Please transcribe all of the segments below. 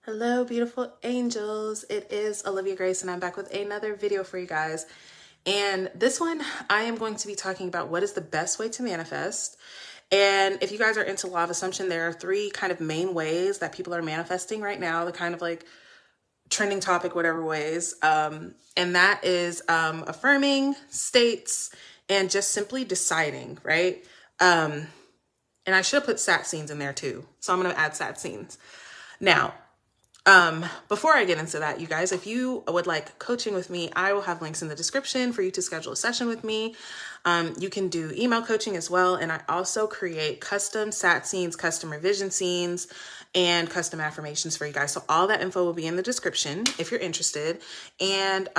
Hello, beautiful angels. It is Olivia Grace, and I'm back with another video for you guys. And this one, I am going to be talking about what is the best way to manifest. And if you guys are into law of assumption, there are three kind of main ways that people are manifesting right now, the kind of like trending topic, whatever ways. And that is affirming, states, and just simply deciding, right? And I should have put sat scenes in there too. So I'm going to add sat scenes. Now, before I get into that, you guys, if you would like coaching with me, I will have links in the description for you to schedule a session with me. You can do email coaching as well. And I also create custom sat scenes, custom revision scenes, and custom affirmations for you guys. So all that info will be in the description if you're interested. And,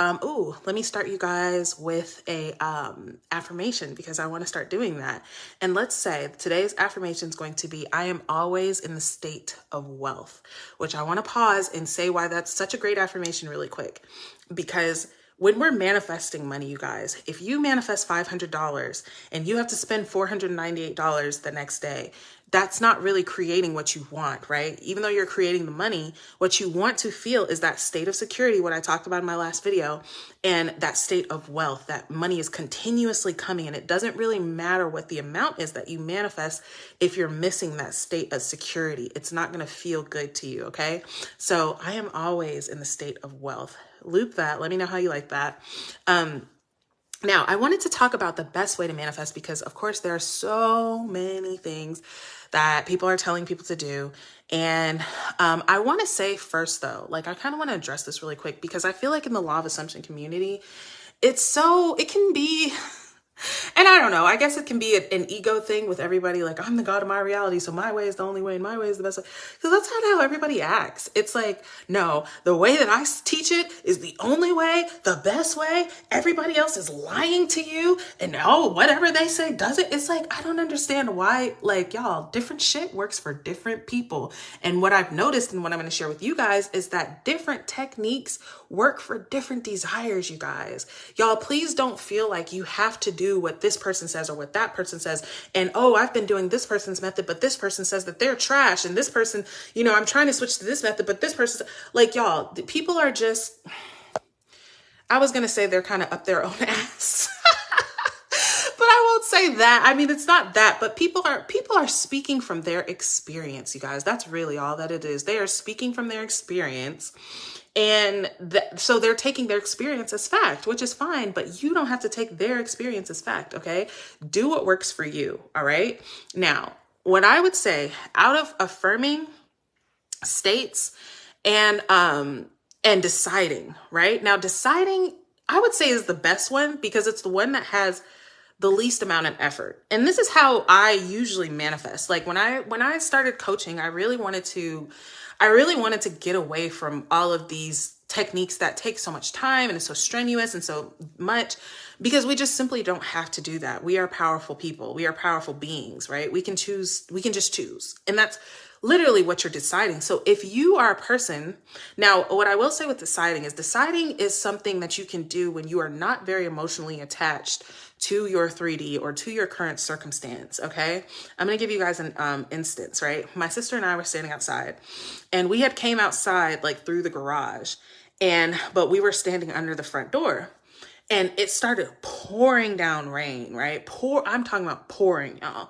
let me start you guys with a, affirmation because I want to start doing that. And let's say today's affirmation is going to be, I am always in the state of wealth, which I want to pause and say why that's such a great affirmation really quick. Because when we're manifesting money, you guys, if you manifest $500 and you have to spend $498 the next day, that's not really creating what you want, right? Even though you're creating the money, what you want to feel is that state of security, what I talked about in my last video, and that state of wealth, that money is continuously coming. And it doesn't really matter what the amount is that you manifest if you're missing that state of security. It's not going to feel good to you, okay? So I am always in the state of wealth. Loop that. Let me know how you like that. Now, I wanted to talk about the best way to manifest because, of course, there are so many things that people are telling people to do. And I want to say first, though, like I kind of want to address this really quick because I feel like in the law of assumption community, it can be, and I don't know, I guess it can be an ego thing with everybody. Like, I'm the God of my reality, so my way is the only way and my way is the best way. Because that's not how everybody acts. It's like, no, the way that I teach it is the only way, the best way. Everybody else is lying to you. And whatever they say does it. It's like, I don't understand why, like, y'all, different shit works for different people. And what I've noticed and what I'm going to share with you guys is that different techniques work for different desires, you guys. Y'all, please don't feel like you have to do what this person says or what that person says. And, I've been doing this person's method, but this person says that they're trash. And this person, I'm trying to switch to this method, but this person, like, y'all, people are just, I was going to say they're kind of up their own ass. But I won't say that. I mean, it's not that, but people are speaking from their experience, you guys. That's really all that it is. They are speaking from their experience. And so they're taking their experience as fact, which is fine, but you don't have to take their experience as fact, okay? Do what works for you, all right? Now, what I would say out of affirming, states, and deciding, right? Now, deciding, I would say is the best one because it's the one that has the least amount of effort. And this is how I usually manifest. Like when I started coaching, I really wanted to get away from all of these techniques that take so much time and it's so strenuous and so much because we just simply don't have to do that. We are powerful people. We are powerful beings, right? We can just choose. And that's literally what you're deciding. So if you are a person, now what I will say with deciding is something that you can do when you are not very emotionally attached to your 3D or to your current circumstance. Okay. I'm going to give you guys an instance, right? My sister and I were standing outside and we had came outside like through the garage but we were standing under the front door and it started pouring down rain, right? I'm talking about pouring, y'all.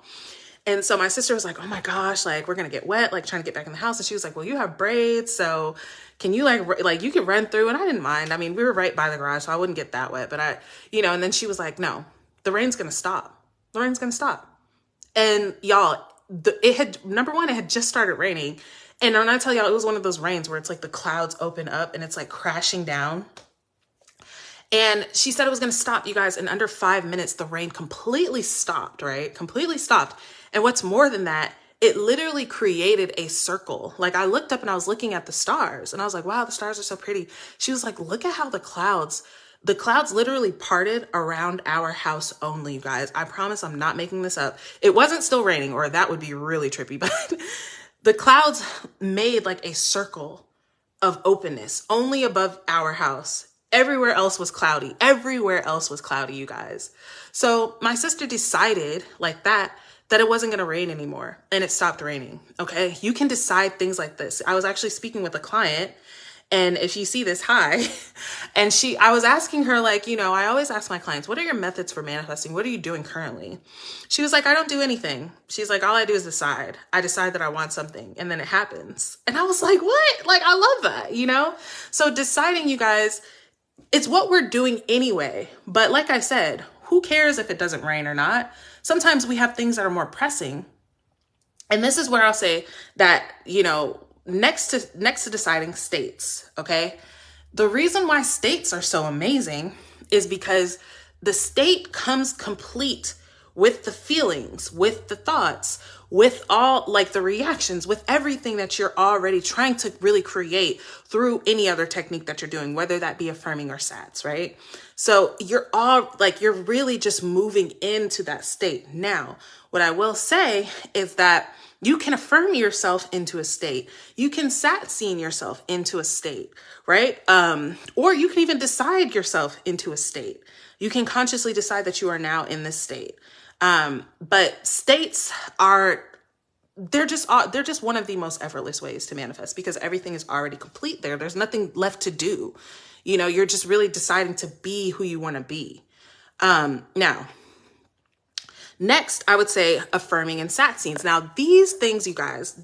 And so my sister was like, oh my gosh, like we're going to get wet, like trying to get back in the house. And she was like, well, you have braids. So can you like you could run through? And I didn't mind. I mean, we were right by the garage, so I wouldn't get that wet, but and then she was like, no, the rain's going to stop. The rain's going to stop. And y'all, it had just started raining. And when I tell y'all, it was one of those rains where it's like the clouds open up and it's like crashing down. And she said it was going to stop, you guys. In under 5 minutes, the rain completely stopped, right? Completely stopped. And what's more than that, it literally created a circle. Like I looked up and I was looking at the stars and I was like, wow, the stars are so pretty. She was like, look at how the clouds literally parted around our house only, you guys. I promise I'm not making this up. It wasn't still raining or that would be really trippy, but the clouds made like a circle of openness only above our house. Everywhere else was cloudy. Everywhere else was cloudy, you guys. So my sister decided like that that it wasn't going to rain anymore, and it stopped raining. Okay. You can decide things like this. I was actually speaking with a client, and if you see this, hi. And I was asking her, like, you know, I always ask my clients, what are your methods for manifesting? What are you doing currently? She was like, I don't do anything. She's like, all I do is decide. I decide that I want something, and then it happens. And I was like, what? Like, I love that, you know? So deciding, you guys, it's what we're doing anyway. But like I said, who cares if it doesn't rain or not? Sometimes we have things that are more pressing. And this is where I'll say that, you know, next to deciding states, okay? The reason why states are so amazing is because the state comes complete with the feelings, with the thoughts, with all like the reactions, with everything that you're already trying to really create through any other technique that you're doing, whether that be affirming or sats, right? So you're really just moving into that state. Now, what I will say is that you can affirm yourself into a state. You can scene yourself into a state, right? Or you can even decide yourself into a state. You can consciously decide that you are now in this state. But states they're just one of the most effortless ways to manifest, because everything is already complete there. There's nothing left to do. You know, you're just really deciding to be who you want to be. Now, next, I would say affirming and sat scenes. Now, these things, you guys,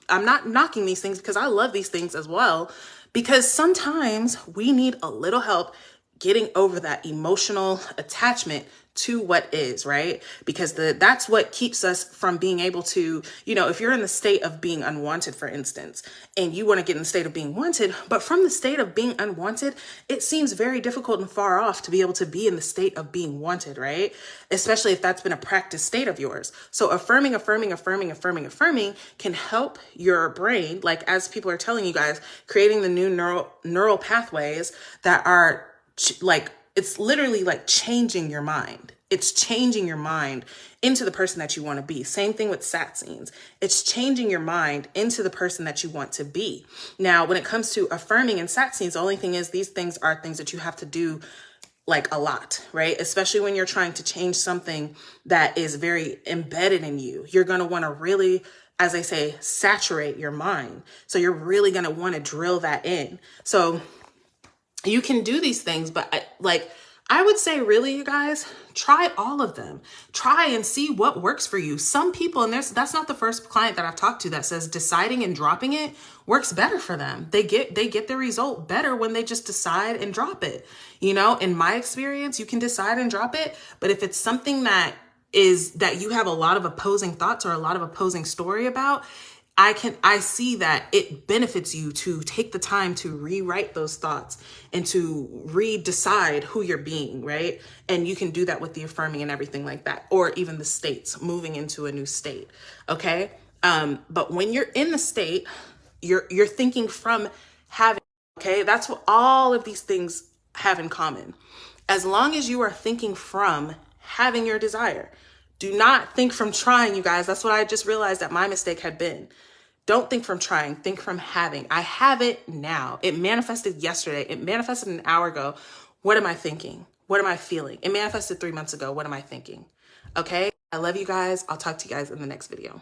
I'm not knocking these things because I love these things as well, because sometimes we need a little help getting over that emotional attachment to what is, right? Because that's what keeps us from being able to, you know, if you're in the state of being unwanted, for instance, and you want to get in the state of being wanted, but from the state of being unwanted, it seems very difficult and far off to be able to be in the state of being wanted, right? Especially if that's been a practice state of yours. So affirming can help your brain, like as people are telling you guys, creating the new neural pathways that are like, it's literally like changing your mind. It's changing your mind into the person that you want to be. Same thing with sat scenes. It's changing your mind into the person that you want to be. Now, when it comes to affirming and sat scenes, the only thing is these things are things that you have to do like a lot, right? Especially when you're trying to change something that is very embedded in you. You're going to want to really, as I say, saturate your mind. So you're really going to want to drill that in. So you can do these things, but I would say really, you guys, try all of them. Try and see what works for you. Some people, and that's not the first client that I've talked to that says deciding and dropping it works better for them. They get the result better when they just decide and drop it. You know, in my experience, you can decide and drop it, but if it's something that you have a lot of opposing thoughts or a lot of opposing story about, I see that it benefits you to take the time to rewrite those thoughts and to redecide who you're being, right? And you can do that with the affirming and everything like that, or even the states, moving into a new state, okay? But when you're in the state, you're thinking from having, okay? That's what all of these things have in common. As long as you are thinking from having your desire, do not think from trying, you guys. That's what I just realized that my mistake had been. Don't think from trying, think from having. I have it now. It manifested yesterday. It manifested an hour ago. What am I thinking? What am I feeling? It manifested 3 months ago. What am I thinking? Okay. I love you guys. I'll talk to you guys in the next video.